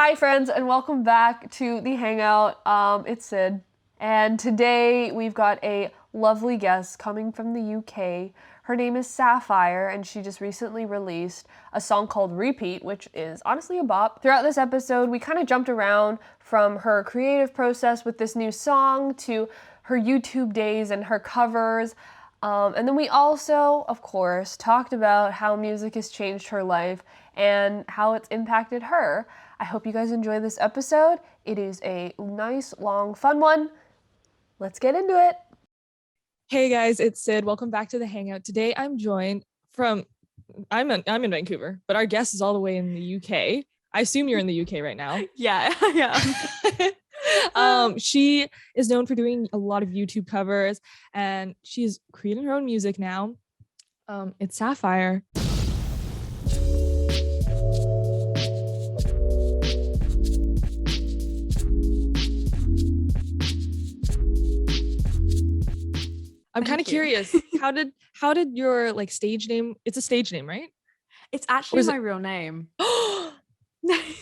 Hi friends, and welcome back to the Hangout. It's Sid, and today we've got a lovely guest coming from the UK. Her name is Sapphire, and she just recently released a song called Repeat, which is honestly a bop. Throughout this episode, we kind of jumped around from her creative process with this new song to her YouTube days and her covers. And then we also, of course, talked about how music has changed her life and how it's impacted her. I hope you guys enjoy this episode. It is a nice, long, fun one. Let's get into it. Hey guys, it's Sid. Welcome back to the Hangout. Today I'm joined from I'm in Vancouver, but our guest is all the way in the UK. I assume you're in the UK right now. Yeah. She is known for doing a lot of YouTube covers, and she's creating her own music now. It's Sapphire. I'm kind of curious. How did your stage name? It's a stage name, right? It's actually my real name. Oh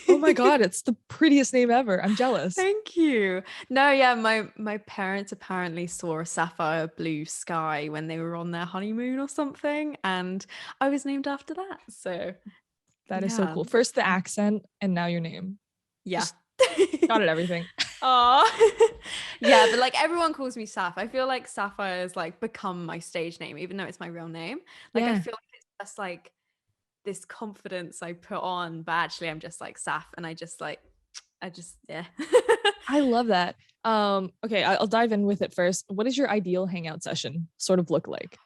my god, it's the prettiest name ever. I'm jealous. Thank you. No, yeah, my parents apparently saw a sapphire blue sky when they were on their honeymoon or something, and I was named after that. So that is so cool. First the accent, and now your name. Yeah. Got it, everything. Oh. Yeah, but everyone calls me Saph. I feel like Sapphire has become my stage name, even though it's my real name. I feel like it's just this confidence I put on, but actually I'm just Saph, and I just yeah. I love that. Okay, I'll dive in with it first. What does your ideal hangout session sort of look like?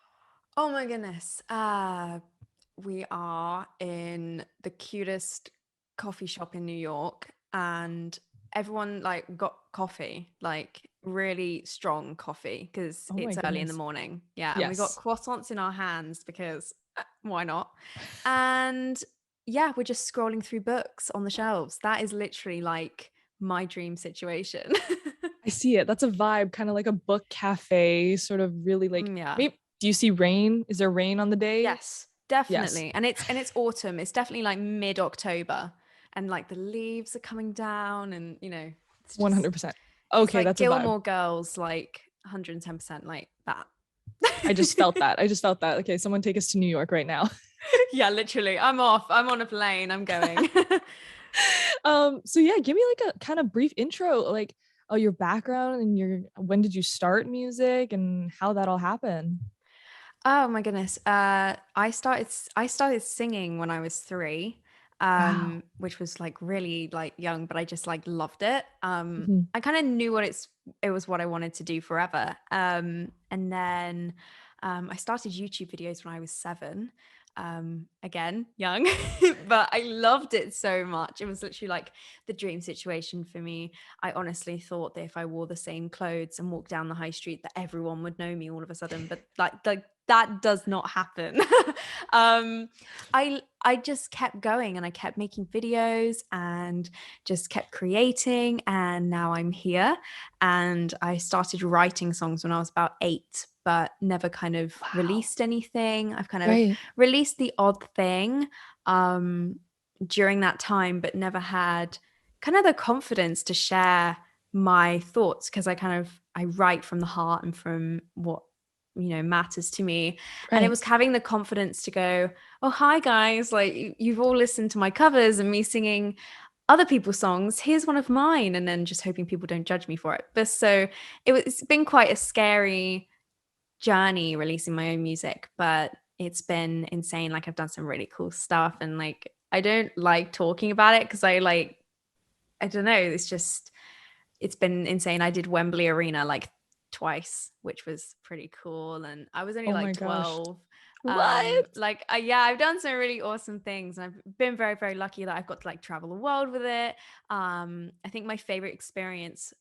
Oh my goodness. We are in the cutest coffee shop in New York, and everyone got coffee, really strong coffee, because it's early in the morning. Yeah. And we got croissants in our hands because why not? And yeah, we're just scrolling through books on the shelves. That is literally my dream situation. I see it. That's a vibe, kind of like a book cafe, sort of really maybe, do you see rain? Is there rain on the day? Yes, definitely. Yes. And it's autumn. It's definitely mid-October, and the leaves are coming down, and it's just, 100%. Okay, that's Gilmore a vibe. Girls, 110% like that. I just felt that. Okay, someone take us to New York right now. Yeah, literally. I'm off. I'm on a plane. I'm going. So yeah, give me a kind of brief intro, your background and when did you start music and how that all happened? Oh my goodness. I started singing when I was 3. Wow. Which was really young, but I just loved it. I kind of knew it was what I wanted to do forever. And then I started YouTube videos when I was 7. Again, young, but I loved it so much. It was literally the dream situation for me. I honestly thought that if I wore the same clothes and walked down the high street, that everyone would know me all of a sudden, but that does not happen. I just kept going, and I kept making videos and just kept creating, and now I'm here. And I started writing songs when I was about 8, but never kind of released anything. I've kind of released the odd thing during that time, but never had kind of the confidence to share my thoughts, because I write from the heart and from what matters to me. And it was having the confidence to go, oh, hi guys, you've all listened to my covers and me singing other people's songs, here's one of mine, and then just hoping people don't judge me for it. But so it's been quite a scary journey releasing my own music, but it's been insane. I've done some really cool stuff, and I don't like talking about it because I don't know, it's been insane. I did Wembley Arena twice, which was pretty cool, and I was only 12. What? Yeah, I've done some really awesome things, and I've been very, very lucky that I've got to travel the world with it. I think my favorite experience,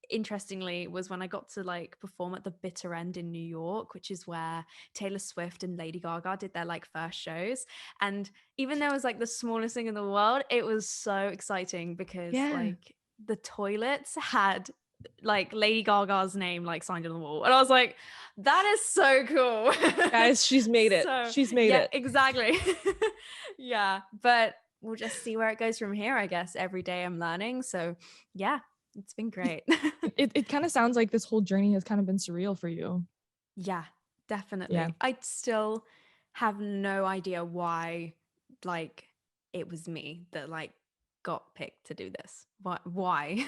interestingly, was when I got to perform at the Bitter End in New York, which is where Taylor Swift and Lady Gaga did their first shows. And even though it was the smallest thing in the world, it was so exciting because the toilets had Lady Gaga's name signed on the wall, and I was like, that is so cool. Guys, she's made it. She's made it. Exactly. Yeah, but we'll just see where it goes from here, I guess. Every day I'm learning. So yeah, it's been great. It kind of sounds like this whole journey has kind of been surreal for you. Yeah, definitely. Yeah. I still have no idea why, like, it was me that like got picked to do this. Why?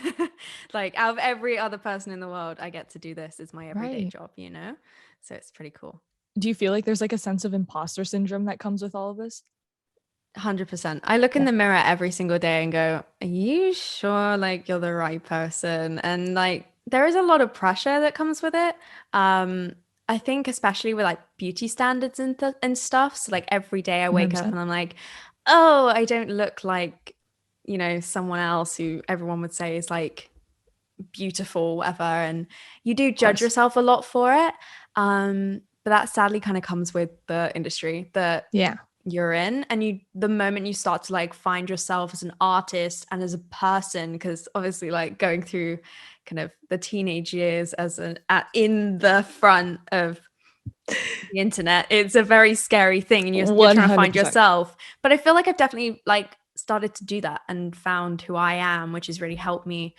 Like, out of every other person in the world, I get to do this. It's my everyday Right. job, you know? So it's pretty cool. Do you feel like there's like a sense of imposter syndrome that comes with all of this? 100%. I look in Yeah. the mirror every single day and go, are you sure like you're the right person? And like there is a lot of pressure that comes with it. I think especially with like beauty standards and stuff. So like every day I wake up 100%. and I'm like, oh, I don't look like, you know, someone else who everyone would say is like beautiful, whatever. And you do Of judge course. yourself a lot for it. But that sadly kind of comes with the industry that Yeah. you're in, and you the moment you start to like find yourself as an artist and as a person, because obviously like going through kind of the teenage years as in the front of the internet, it's a very scary thing, and you're trying to find 100%. yourself. But I feel like I've definitely like started to do that and found who I am, which has really helped me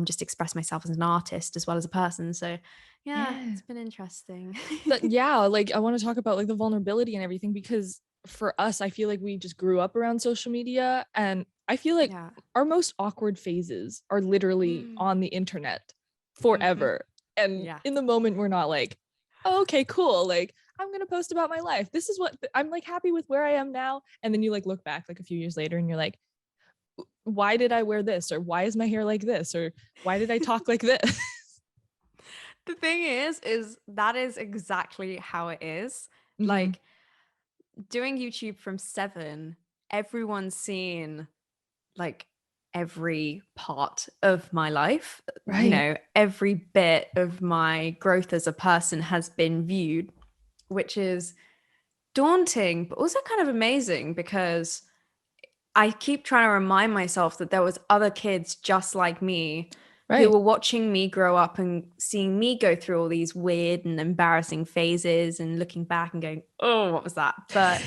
just express myself as an artist as well as a person. So yeah, Yeah. it's been interesting. Yeah, like I want to talk about like the vulnerability and everything, because for us, I feel like we just grew up around social media, and I feel like Yeah. our most awkward phases are literally on the internet forever. And Yeah. in the moment, we're not like, oh, okay, cool. Like I'm gonna post about my life. This is what I'm like happy with where I am now. And then you like look back like a few years later and you're like, why did I wear this? Or why is my hair like this? Or why did I talk like this? The thing is that is exactly how it is. Mhm. Like doing YouTube from 7, everyone's seen like every part of my life. You Right. know, every bit of my growth as a person has been viewed, which is daunting, but also kind of amazing because I keep trying to remind myself that there was other kids just like me who Right. were watching me grow up and seeing me go through all these weird and embarrassing phases and looking back and going, "Oh, what was that?" But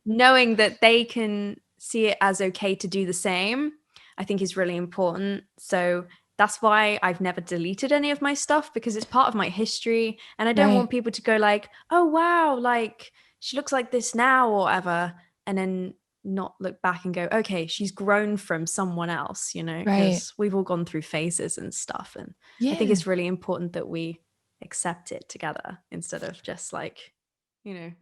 knowing that they can see it as okay to do the same, I think is really important. So that's why I've never deleted any of my stuff, because it's part of my history and I don't Right. want people to go like, "Oh wow, like she looks like this now," or whatever, and then not look back and go, okay, she's grown from someone else, you know, Right. because we've all gone through phases and stuff. And I think Yeah. it's really important that we accept it together instead of just like, you know.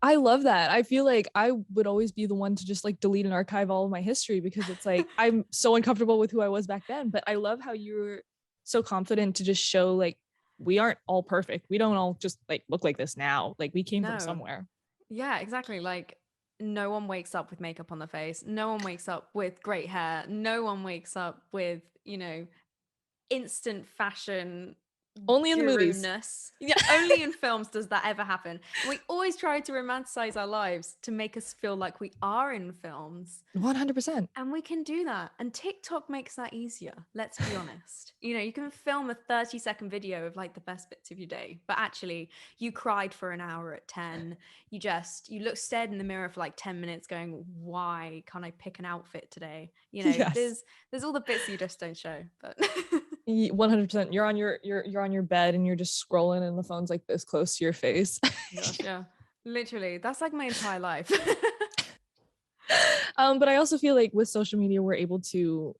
I love that. I feel like I would always be the one to just like delete and archive all of my history, because it's like I'm so uncomfortable with who I was back then. But I love how you're so confident to just show like we aren't all perfect. We don't all just like look like this now. Like we came from No. somewhere. Yeah, exactly. Like no one wakes up with makeup on their face. No one wakes up with great hair. No one wakes up with, you know, instant fashion Only in the movies. guru-ness. Yeah, only in films does that ever happen. And we always try to romanticize our lives to make us feel like we are in films. 100%. And we can do that. And TikTok makes that easier. Let's be honest. You know, you can film a 30-second video of like the best bits of your day, but actually you cried for an hour at 10. Stared in the mirror for like 10 minutes going, why can't I pick an outfit today? You know, Yes. there's all the bits you just don't show, but 100%. You're on you're on your bed and you're just scrolling and the phone's like this close to your face. gosh, yeah. Literally, that's like my entire life. But I also feel like with social media, we're able to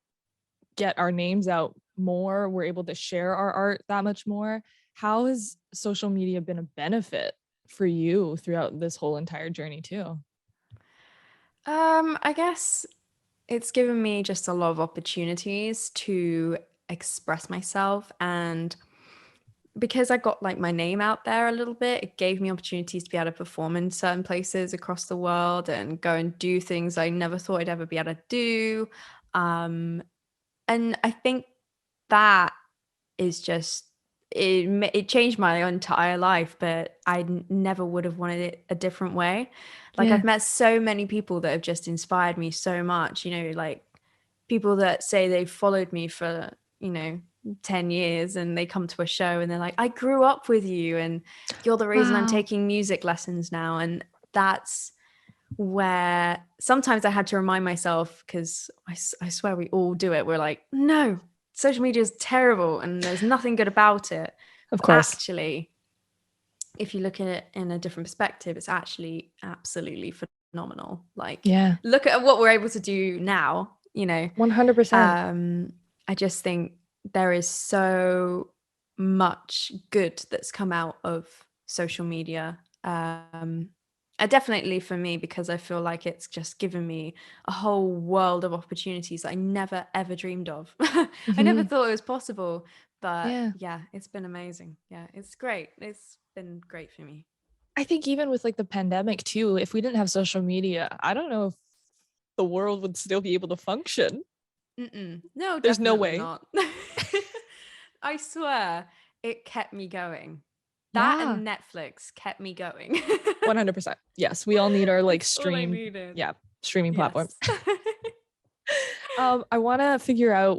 get our names out more. We're able to share our art that much more. How has social media been a benefit for you throughout this whole entire journey too? I guess it's given me just a lot of opportunities to express myself, and because I got like my name out there a little bit, it gave me opportunities to be able to perform in certain places across the world and go and do things I never thought I'd ever be able to do. Um, and I think that is just it changed my entire life, but never would have wanted it a different way. Like Yeah. I've met so many people that have just inspired me so much, you know, like people that say they've followed me for, you know, 10 years and they come to a show and they're like, I grew up with you and you're the reason I'm Wow. taking music lessons now. And that's where sometimes I had to remind myself, because I swear we all do it. We're like, no, social media is terrible and there's nothing good about it. Of But course. actually, if you look at it in a different perspective, it's actually absolutely phenomenal. Like, Yeah. look at what we're able to do now, 100%. I just think there is so much good that's come out of social media. Definitely for me, because I feel like it's just given me a whole world of opportunities that I never ever dreamed of. I never Mhm. thought it was possible, but Yeah. yeah, it's been amazing. Yeah, it's great. It's been great for me. I think even with like the pandemic too, if we didn't have social media, I don't know if the world would still be able to function. No, There's no definitely way. not. I swear it kept me going. That Yeah. and Netflix kept me going. 100%. Yes, we all need our like That's all I stream. needed. Yeah, streaming platforms. Yes. I want to figure out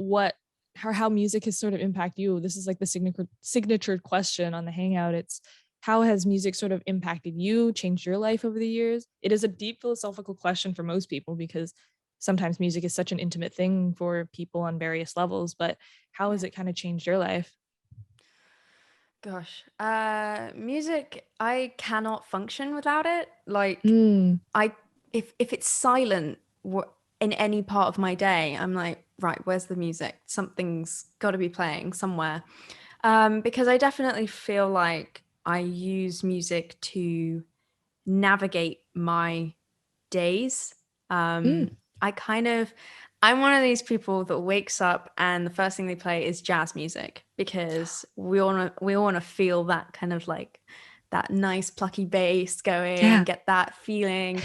how music has sort of impacted you. This is like the signature question on the Hangout. It's how has music sort of impacted you, changed your life over the years? It is a deep philosophical question for most people because sometimes music is such an intimate thing for people on various levels, but how has it kind of changed your life? Gosh, music, I cannot function without it. Like, Mm, I if it's silent in any part of my day, I'm like, right, where's the music? Something's got to be playing somewhere. Because I definitely feel like I use music to navigate my days. mm, I kind of, I'm one of these people that wakes up and the first thing they play is jazz music, because we all want to feel that kind of like that nice plucky bass going, yeah. get that feeling.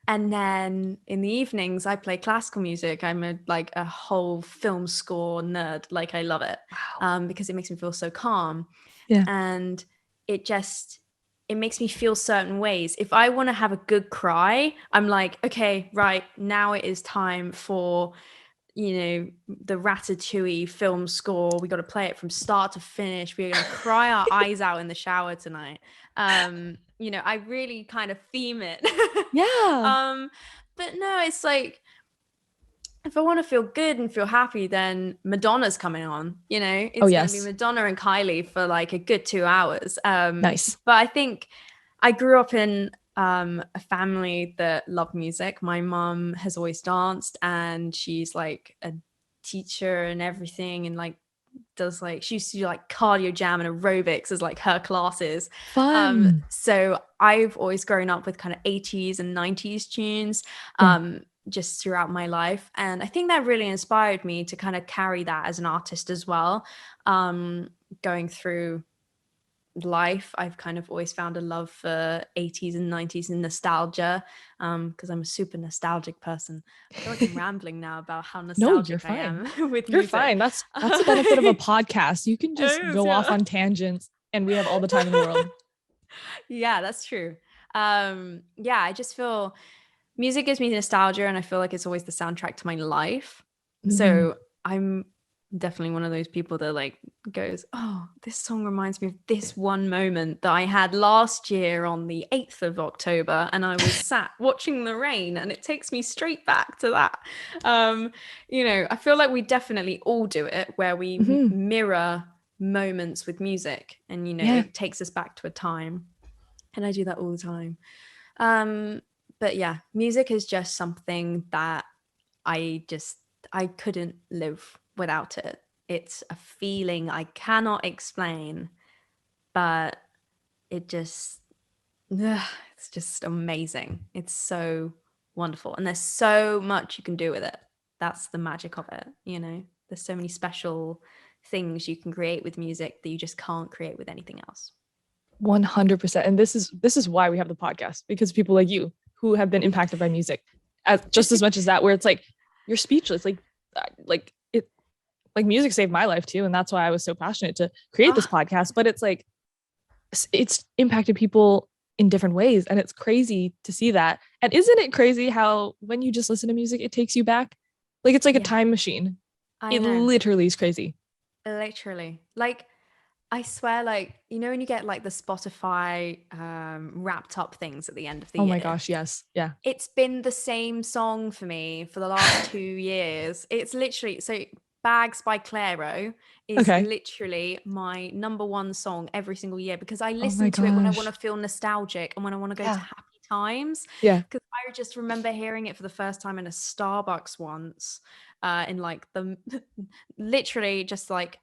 And then in the evenings I play classical music. I'm a whole film score nerd. Like, I love it, Wow. because it makes me feel so calm. Yeah. And it makes me feel certain ways. If I want to have a good cry, I'm like, okay, right, now it is time for, the Ratatouille film score. We got to play it from start to finish. We're going to cry our eyes out in the shower tonight. I really kind of theme it. Yeah. But no, it's like, if I want to feel good and feel happy, then Madonna's coming on. Oh, It's going to be yes. Madonna and Kylie for like a good 2 hours. Nice. But I think I grew up in a family that loved music. My mom has always danced, and she's like a teacher and everything, and like does like she used to do like cardio jam and aerobics as like her classes. Fun. So I've always grown up with kind of 80s and 90s tunes. Yeah. Just throughout my life, and I think that really inspired me to kind of carry that as an artist as well. Going through life, I've kind of always found a love for 80s and 90s and nostalgia, because I'm a super nostalgic person. I feel like I'm rambling now about how No, you're nostalgic I fine. am with You're music. fine. That's the benefit of a podcast. You can just It is, go off yeah. on tangents and we have all the time in the world. Yeah, that's true. Yeah, I just feel music gives me nostalgia, and I feel like it's always the soundtrack to my life. Mhm. So I'm definitely one of those people that like goes, oh, this song reminds me of this one moment that I had last year on the 8th of October, and I was sat watching the rain, and it takes me straight back to that. I feel like we definitely all do it, where we Mhm. mirror moments with music, and Yeah. it takes us back to a time. And I do that all the time. But yeah, music is just something that I couldn't live without it. It's a feeling I cannot explain, but it just it's just amazing. It's so wonderful, and there's so much you can do with it. That's the magic of it. There's so many special things you can create with music that you just can't create with anything else. 100%. And this is why we have the podcast, because people like you who have been impacted by music just as much as that, where it's like you're speechless. Like it, like music saved my life too, and that's why I was so passionate to create this podcast. But it's like it's impacted people in different ways, and it's crazy to see that. And isn't it crazy how when you just listen to music, it takes you back? Like it's like a Yeah, time machine. I It know. literally is crazy. Literally. Like, I swear, like, you know, when you get like the Spotify wrapped up things at the end of the Oh my year, gosh, yes. Yeah. it's been the same song for me for the last 2 years. It's literally so Bags by Clairo is Okay. literally my number one song every single year because I Oh my listen to it when I want gosh. to feel nostalgic and when I want to go to Yeah. happy times. Yeah. Because I just remember hearing it for the first time in a Starbucks once, in like the literally just like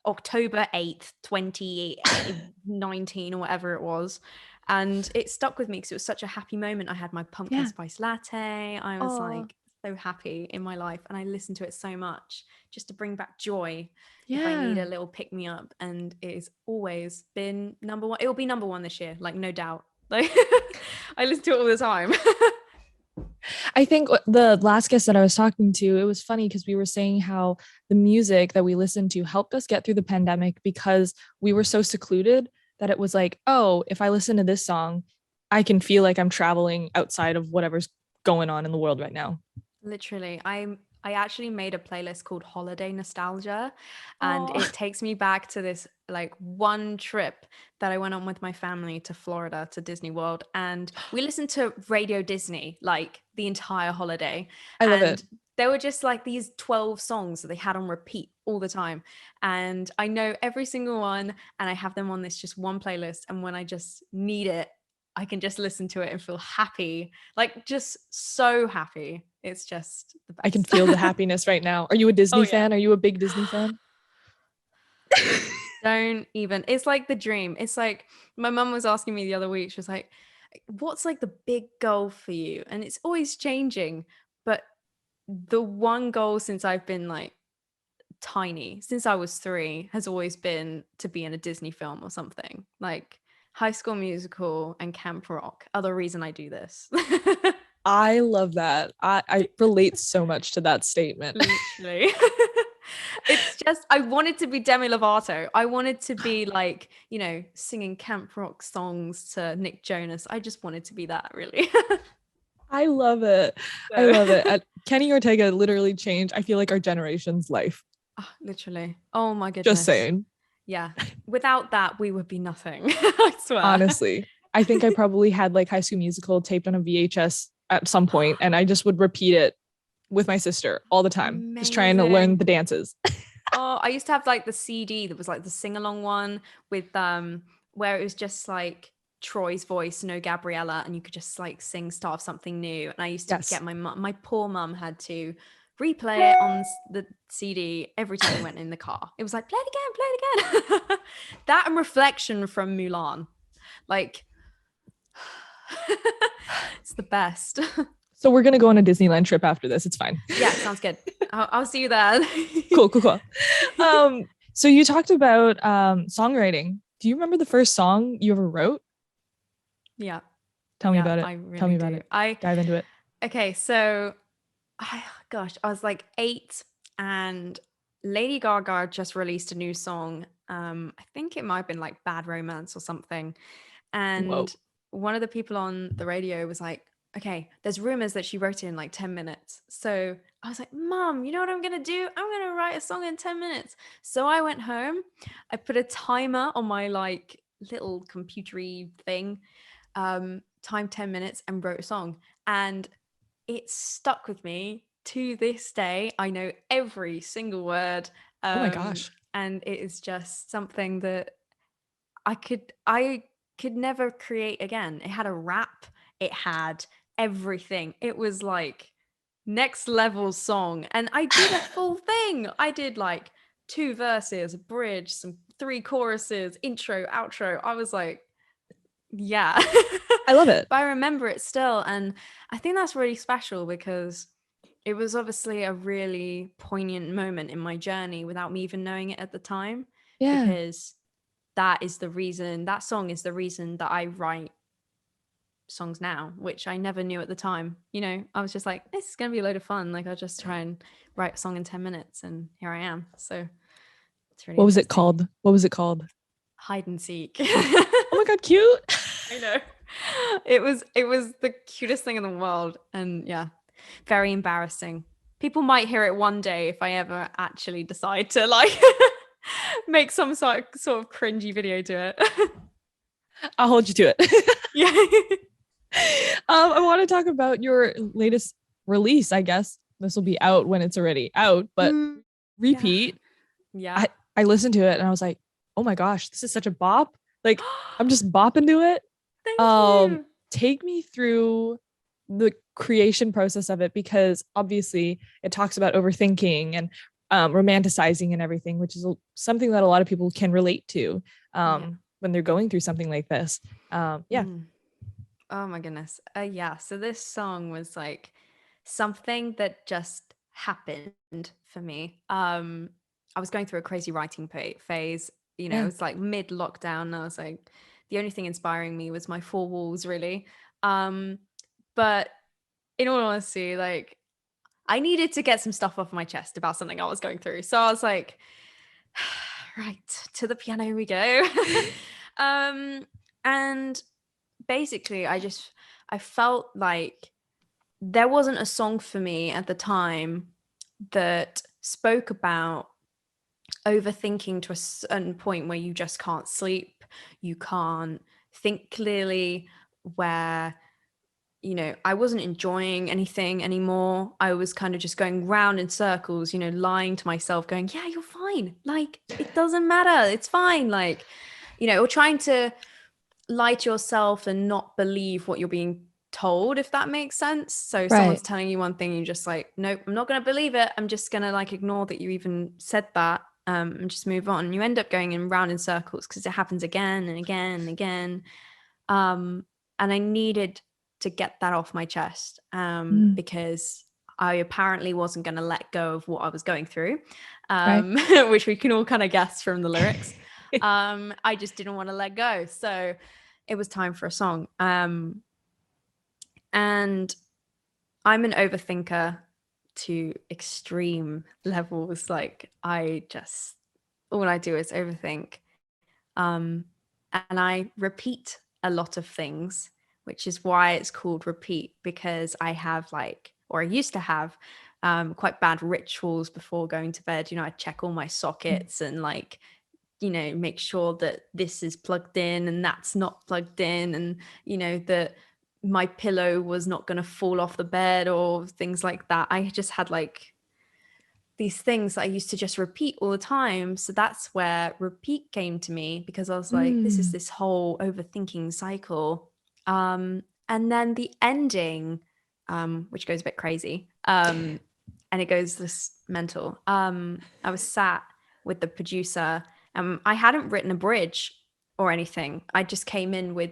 October 8th, 2019 or whatever it was. And it stuck with me because it was such a happy moment. I had my pumpkin Yeah. spice latte. I was Oh, like so happy in my life. And I listened to it so much just to bring back joy if I need Yeah. a little pick me up. And it has always been number one. It will be number one this year, like no doubt. Like I listen to it all the time. I think the last guest that I was talking to, it was funny because we were saying how the music that we listened to helped us get through the pandemic because we were so secluded that it was like, oh, if I listen to this song, I can feel like I'm traveling outside of whatever's going on in the world right now. Literally, I actually made a playlist called Holiday Nostalgia, and Oh, it takes me back to this like one trip that I went on with my family to Florida to Disney World, and we listened to Radio Disney like the entire holiday, I love it. and there were just like these 12 songs that they had on repeat all the time, and I know every single one, and I have them on this just one playlist, and when I just need it, I can just listen to it and feel happy, like just so happy. It's just the I can best. feel the happiness right now. Are you a Oh Disney yeah. fan? Are you a big Disney fan? Don't even. It's like the dream. It's like my mum was asking me the other week. She was like, "What's like the big goal for you?" And it's always changing. But the one goal since I've been like tiny, since I was 3, has always been to be in a Disney film or something. Like High School Musical and Camp Rock are the reason I do this. I love that. I relate so much to that statement. Literally. It's just I wanted to be Demi Lovato. I wanted to be like, you know, singing camp rock songs to Nick Jonas. I just wanted to be that, really. I love it. I So love it. Kenny Ortega literally changed, I feel like, our generation's life. literally. Oh my Just goodness. saying. Yeah. Without that, we would be nothing. I swear. Honestly, I think I probably had like High School Musical taped on a VHS at some point, and I just would repeat it with my sister all the time, just trying to learn Amazing. the dances. Oh, I used to have like the CD that was like the sing-along one with where it was just like Troy's voice, no Gabriella, and you could just like sing Start of Something New. And I used to Yes. get my poor mum had to replay it on the CD every time we went in the car. It was like, play it again, play it again. That and Reflection from Mulan. Like it's the best. So we're gonna go on a Disneyland trip after this. It's fine. Yeah, sounds good. I'll see you there. Cool, cool, cool. So you talked about songwriting. Do you remember the first song you ever wrote? Yeah. Tell me Yeah, about it. I really Tell me do. about it. Dive into it. Okay, so I was like 8 and Lady Gaga just released a new song. I think it might have been like Bad Romance or something. Whoa. And one of the people on the radio was like, okay, there's rumors that she wrote it in like 10 minutes. So I was like, Mom, you know what I'm going to do? I'm going to write a song in 10 minutes. So I went home, I put a timer on my like little computery thing, timed 10 minutes and wrote a song. And it stuck with me to this day. I know every single word. Oh my gosh. And it is just something that I could never create again. It had a rap, it had everything. It was like next level song. And I did a full thing. I did like 2 verses, a bridge, some 3 choruses, intro, outro. I was like, yeah. I love it. But I remember it still. And I think that's really special because it was obviously a really poignant moment in my journey without me even knowing it at the time. Yeah. Because that song is the reason that I write songs now, which I never knew at the time. You know, I was just like, this is going to be a load of fun. Like, I'll just try and write a song in 10 minutes. And here I am. So it's really What was it interesting. called? What was it called? Hide and Seek. Oh my God, cute. I know. It was the cutest thing in the world. And yeah, very embarrassing. People might hear it one day if I ever actually decide to like make some sort of cringy video to it. I'll hold you to it. Yeah. I want to talk about your latest release. I guess this will be out when it's already out, but Repeat. Yeah. I listened to it and I was like, oh my gosh, this is such a bop. Like I'm just bopping to it. Thank you. Take me through the creation process of it, because obviously it talks about overthinking and romanticizing and everything, which is something that a lot of people can relate to when they're going through something like this. Oh my goodness. Yeah. So this song was like something that just happened for me. I was going through a crazy writing phase. You know, Yeah. it was like mid lockdown. And I was like, the only thing inspiring me was my four walls, really. But in all honesty, like I needed to get some stuff off my chest about something I was going through. So I was like, right, to the piano we go. And basically I felt like there wasn't a song for me at the time that spoke about overthinking to a certain point where you just can't sleep, you can't think clearly, where I wasn't enjoying anything anymore. I was kind of just going round in circles, lying to myself, going, yeah, you're fine, like it doesn't matter, it's fine, like or trying to lie to yourself and not believe what you're being told, if that makes sense. So someone's telling you one thing, you're just like, nope, I'm not going to believe it, I'm just going to like ignore that you even said that, and just move on. You end up going in round in circles because it happens again and again and again. And I needed to get that off my chest, because I apparently wasn't going to let go of what I was going through, which we can all kind of guess from the lyrics. I just didn't want to let go. So it was time for a song. And I'm an overthinker to extreme levels. Like all I do is overthink. And I repeat a lot of things, which is why it's called Repeat, because I have I used to have quite bad rituals before going to bed. I check all my sockets and make sure that this is plugged in and that's not plugged in, and that my pillow was not going to fall off the bed or things like that. I just had these things that I used to just repeat all the time. So that's where Repeat came to me, because I was like, this is this whole overthinking cycle. And then the ending, which goes a bit crazy, and it goes this mental. I was sat with the producer. I hadn't written a bridge or anything. I just came in with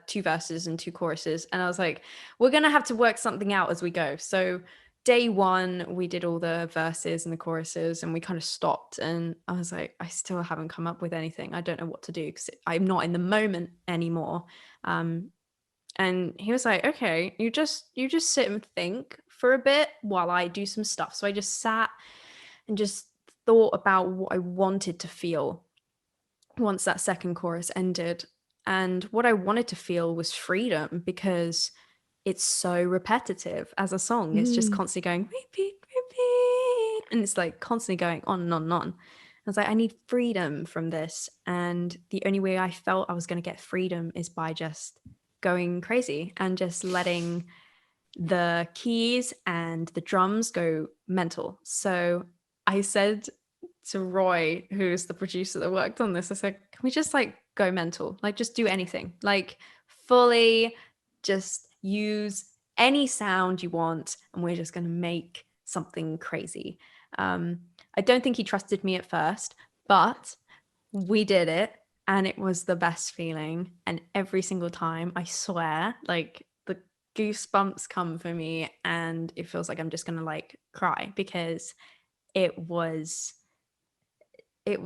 2 verses and 2 choruses, and I was like, we're gonna have to work something out as we go. So day 1 we did all the verses and the choruses, and we kind of stopped, and I was like, I still haven't come up with anything. I don't know what to do because I'm not in the moment anymore. And he was like, okay, you just sit and think for a bit while I do some stuff. So I just sat and just thought about what I wanted to feel once that second chorus ended. And what I wanted to feel was freedom, because it's so repetitive as a song. It's just constantly going repeat, repeat. And it's like constantly going on and on and on. I was like, I need freedom from this. And the only way I felt I was going to get freedom is by just going crazy and just letting the keys and the drums go mental. So I said to Roy, who's the producer that worked on this, I said, can we just go mental? Just do anything. Fully just use any sound you want, and we're just going to make something crazy. I don't think he trusted me at first, but we did it, and it was the best feeling. And every single time, I swear, the goosebumps come for me, and it feels like I'm just going to cry, because it was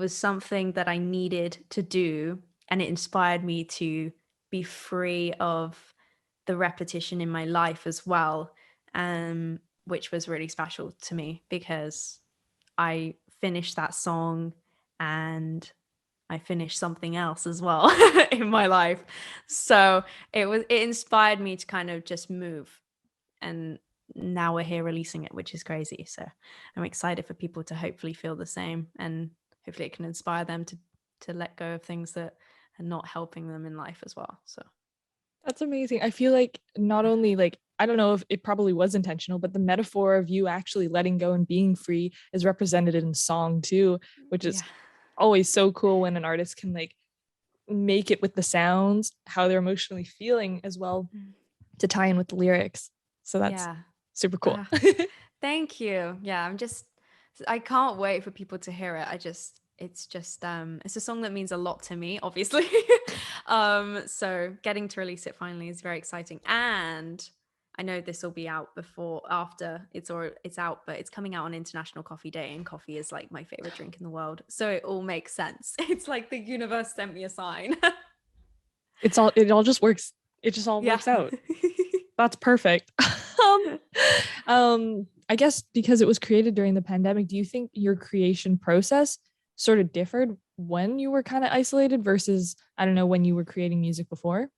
something that I needed to do, and it inspired me to be free of the repetition in my life as well, which was really special to me, because I finished that song and I finished something else as well in my life. So it inspired me to kind of just move, and now we're here releasing it, which is crazy. So I'm excited for people to hopefully feel the same and hopefully it can inspire them to let go of things that are not helping them in life as well. So That's amazing. I feel like not only like, I don't know if it probably was intentional, but the metaphor of you actually letting go and being free is represented in song too, which is always so cool when an artist can like make it with the sounds, how they're emotionally feeling as well to tie in with the lyrics. So that's super cool. Thank you. Yeah, I can't wait for people to hear it. It's a song that means a lot to me, obviously. So getting to release it finally is very exciting. And I know this will be out after it's out, but it's coming out on International Coffee Day, and coffee is like my favorite drink in the world. So it all makes sense. It's like the universe sent me a sign. It all just works. It just all works out. That's perfect. I guess because it was created during the pandemic, do you think your creation process sort of differed when you were kind of isolated versus, I don't know, when you were creating music before?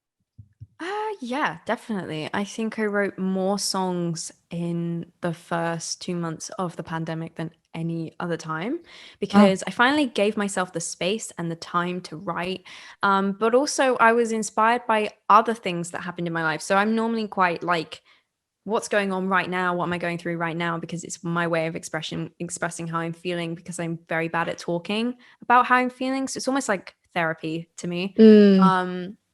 Yeah, definitely. I think I wrote more songs in the first 2 months of the pandemic than any other time because I finally gave myself the space and the time to write. But also I was inspired by other things that happened in my life. So I'm normally quite like, what's going on right now? What am I going through right now? Because it's my way of expressing how I'm feeling, because I'm very bad at talking about how I'm feeling. So it's almost like therapy to me.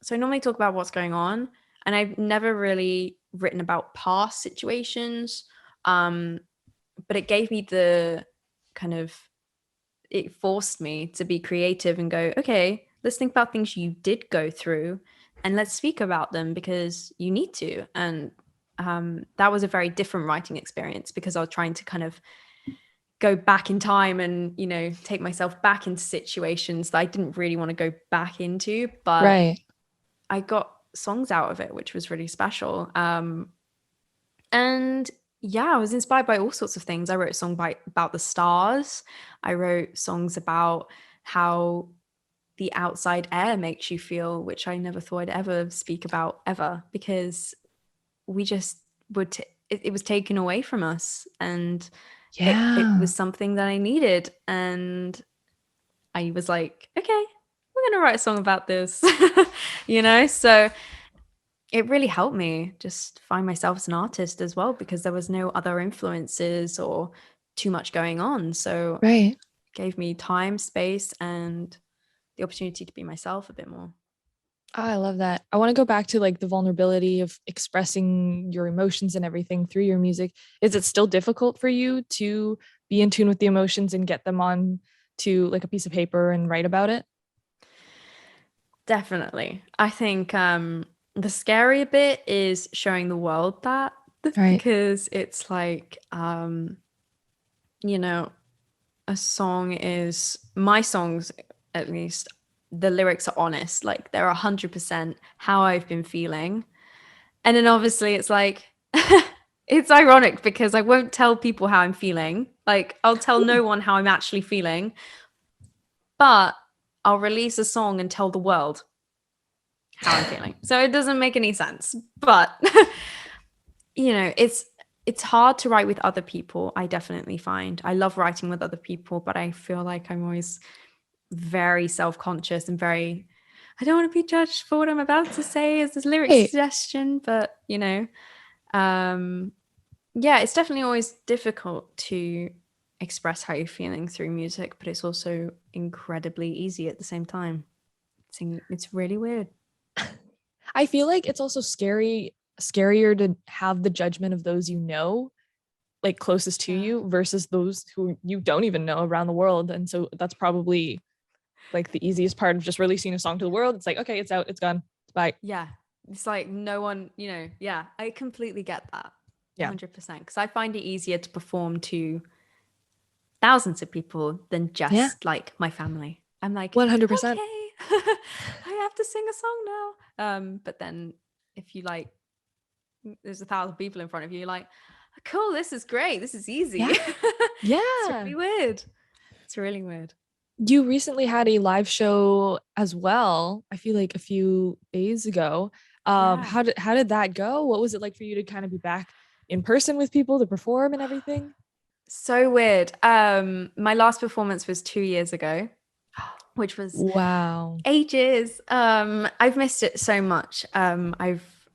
So I normally talk about what's going on, and I've never really written about past situations. But it gave me it forced me to be creative and go, okay, let's think about things you did go through and let's speak about them because you need to. And that was a very different writing experience because I was trying to kind of go back in time and, take myself back into situations that I didn't really want to go back into. But I got songs out of it, which was really special. And yeah, I was inspired by all sorts of things. I wrote a song about the stars. I wrote songs about how the outside air makes you feel, which I never thought I'd ever speak about ever, because we just it was taken away from us, and it was something that I needed. And I was like, okay, we're gonna write a song about this. So it really helped me just find myself as an artist as well, because there was no other influences or too much going on. So it gave me time, space, and the opportunity to be myself a bit more. Oh, I love that. I want to go back to like the vulnerability of expressing your emotions and everything through your music. Is it still difficult for you to be in tune with the emotions and get them on to like a piece of paper and write about it? Definitely. I think the scary bit is showing the world that, because it's like, my songs, at least, the lyrics are honest. Like they're 100% how I've been feeling. And then obviously it's like, it's ironic because I won't tell people how I'm feeling. Like I'll tell no one how I'm actually feeling, but I'll release a song and tell the world how I'm feeling. So it doesn't make any sense, but it's hard to write with other people. I definitely find I love writing with other people, but I feel like I'm always very self-conscious and I don't want to be judged for what I'm about to say as this lyric suggestion, but it's definitely always difficult to express how you're feeling through music, but it's also incredibly easy at the same time. It's really weird. I feel like it's also scarier to have the judgment of those like closest to you versus those who you don't even know around the world. And so that's probably like the easiest part of just releasing a song to the world. It's like, okay, it's out, it's gone, bye. Yeah, it's like no one, I completely get that. 100%, because I find it easier to perform to thousands of people than just like my family. I'm like 100%. Okay, I have to sing a song now. But then if you like, there's 1,000 people in front of you, you're like, cool, this is great, this is easy. It's really weird. It's really weird. You recently had a live show as well, I feel like a few days ago. How did that go? What was it like for you to kind of be back in person with people to perform and everything? So weird. My last performance was 2 years ago, which was Wow. ages. I've missed it so much.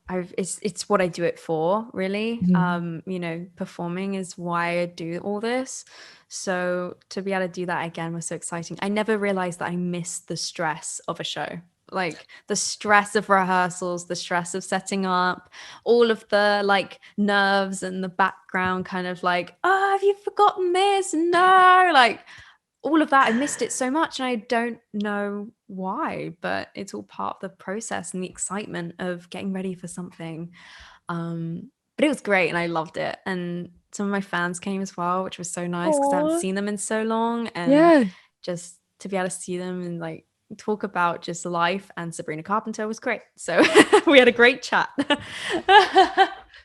It's what I do it for, really. Performing is why I do all this. So to be able to do that again was so exciting. I never realized that I missed the stress of a show. Like the stress of rehearsals, the stress of setting up, all of the like nerves and the background kind of like, oh, have you forgotten this? No, like all of that. I missed it so much and I don't know why, but it's all part of the process and the excitement of getting ready for something. But it was great and I loved it. And some of my fans came as well, which was so nice because I haven't Aw. seen them in so long. And Yeah. just to be able to see them and like talk about just life, and Sabrina Carpenter was great. So we had a great chat.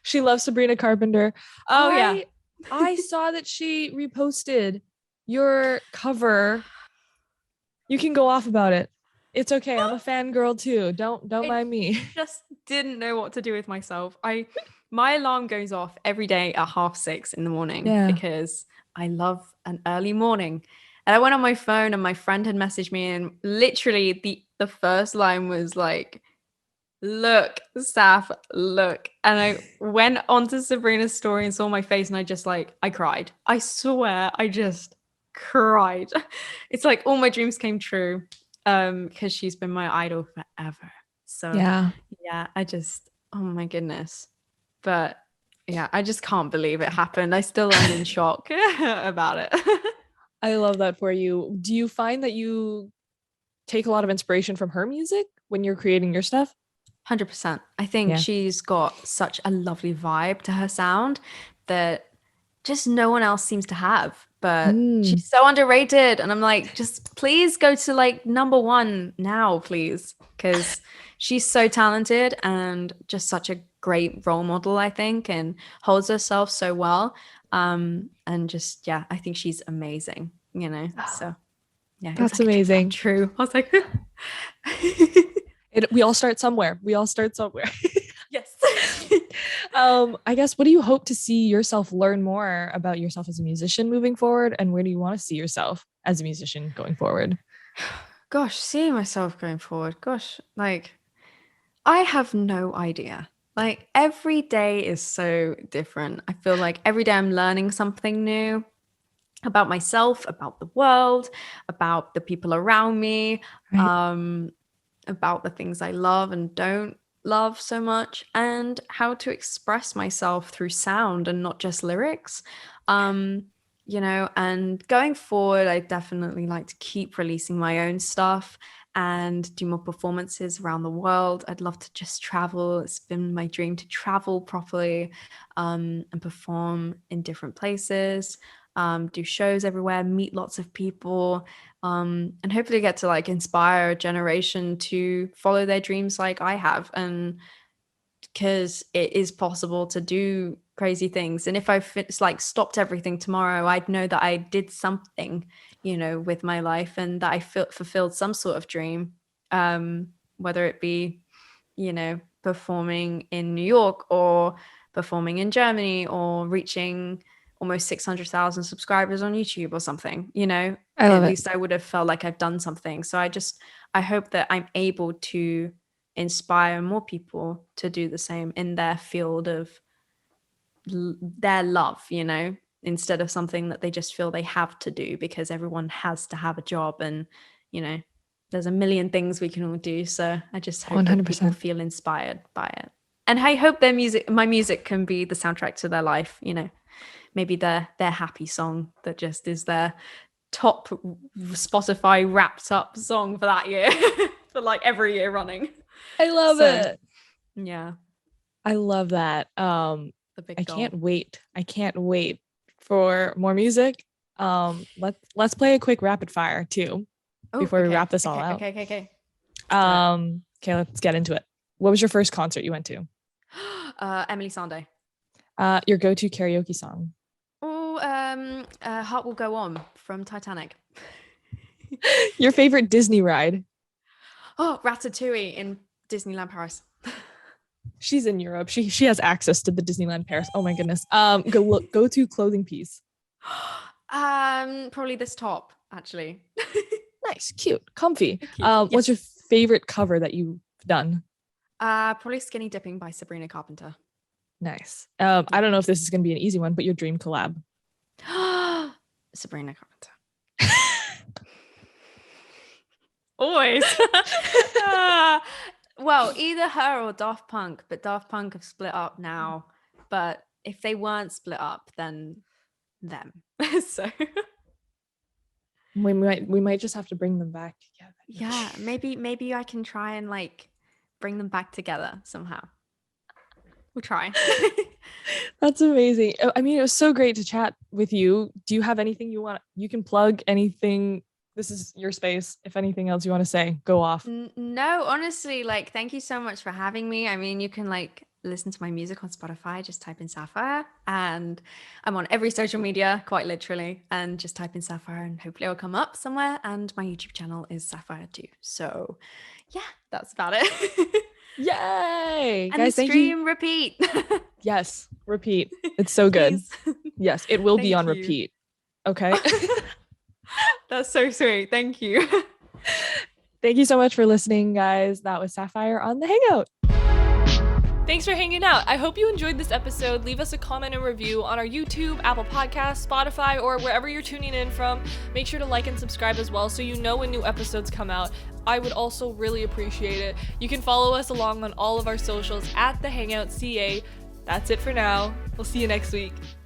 She loves Sabrina Carpenter. Oh, yeah. I saw that she reposted your cover. You can go off about it. It's okay. I'm a fangirl too. Don't mind me. Just didn't know what to do with myself. My alarm goes off every day at 6:30 in the morning because I love an early morning. And I went on my phone and my friend had messaged me and literally the first line was like, look, Saf, look. And I went onto Sabrina's story and saw my face and I cried. I swear, I just cried. It's like all my dreams came true because she's been my idol forever. So yeah, oh my goodness. But yeah, I just can't believe it happened. I still am in shock about it. I love that for you. Do you find that you take a lot of inspiration from her music when you're creating your stuff? 100%. I think she's got such a lovely vibe to her sound that just no one else seems to have. But she's so underrated. And I'm like, just please go to like #1 now, please. Because she's so talented and just such a great role model, I think, and holds herself so well. And just, I think she's amazing, So yeah, that's amazing. True. I was like, we all start somewhere. yes. I guess, what do you hope to see yourself learn more about yourself as a musician moving forward? And where do you want to see yourself as a musician going forward? Gosh, seeing myself going forward. Gosh, like I have no idea. Like every day is so different. I feel like every day I'm learning something new about myself, about the world, about the people around me, Right. about the things I love and don't love so much, and how to express myself through sound and not just lyrics. And going forward, I definitely like to keep releasing my own stuff and do more performances around the world. I'd love to just travel. It's been my dream to travel properly, and perform in different places, do shows everywhere, meet lots of people, and hopefully get to like inspire a generation to follow their dreams like I have. And because it is possible to do crazy things. And if I stopped everything tomorrow, I'd know that I did something, with my life, and that I fulfilled some sort of dream, whether it be, performing in New York or performing in Germany or reaching almost 600,000 subscribers on YouTube or something, at least I would have felt like I've done something. So I hope that I'm able to inspire more people to do the same in their field of their love, instead of something that they just feel they have to do because everyone has to have a job, and there's a million things we can all do. So I just hope 100%. That people feel inspired by it, and I hope my music can be the soundtrack to their life, maybe their happy song that just is their top Spotify wrapped up song for that year for like every year running. I love it. Yeah. I love that. I can't wait for more music. Let's play a quick rapid fire too before we wrap this all out. Okay. Okay, let's get into it. What was your first concert you went to? Emily Sandé. Your go-to karaoke song? Heart Will Go On from Titanic. Your favorite Disney ride? Oh, Ratatouille in Disneyland Paris. She's in Europe. She has access to the Disneyland Paris. Oh my goodness. Go to clothing piece. Probably this top, actually. Nice, cute, comfy. Cute, What's your yes. favorite cover that you've done? Probably Skinny Dipping by Sabrina Carpenter. Nice. I don't know if this is going to be an easy one, but your dream collab. Sabrina Carpenter. Always. Well, either her or Daft Punk, but Daft Punk have split up now. But if they weren't split up, then them. So We might just have to bring them back together. yeah, maybe I can try and like bring them back together somehow. We'll try. That's amazing. I mean, it was so great to chat with you. Do you have anything you can plug anything? This is your space. If anything else you want to say, go off. No, honestly, like, thank you so much for having me. I mean, you can like listen to my music on Spotify, just type in Sapphire, and I'm on every social media, quite literally, and just type in Sapphire and hopefully it'll come up somewhere. And my YouTube channel is Sapphire too. So yeah, that's about it. Yay! And Guys, the thank stream you. repeat. Yes, repeat. It's so good. Please. Yes, it will be Thank on you. repeat. Okay. That's so sweet. Thank you. Thank you so much for listening, guys. That was Sapphire on the Hangout. Thanks for hanging out. I hope you enjoyed this episode. Leave us a comment and review on our YouTube, Apple Podcasts, Spotify, or wherever you're tuning in from. Make sure to like and subscribe as well so you know when new episodes come out. I would also really appreciate it. You can follow us along on all of our socials at the Hangout CA. That's it for now. We'll see you next week.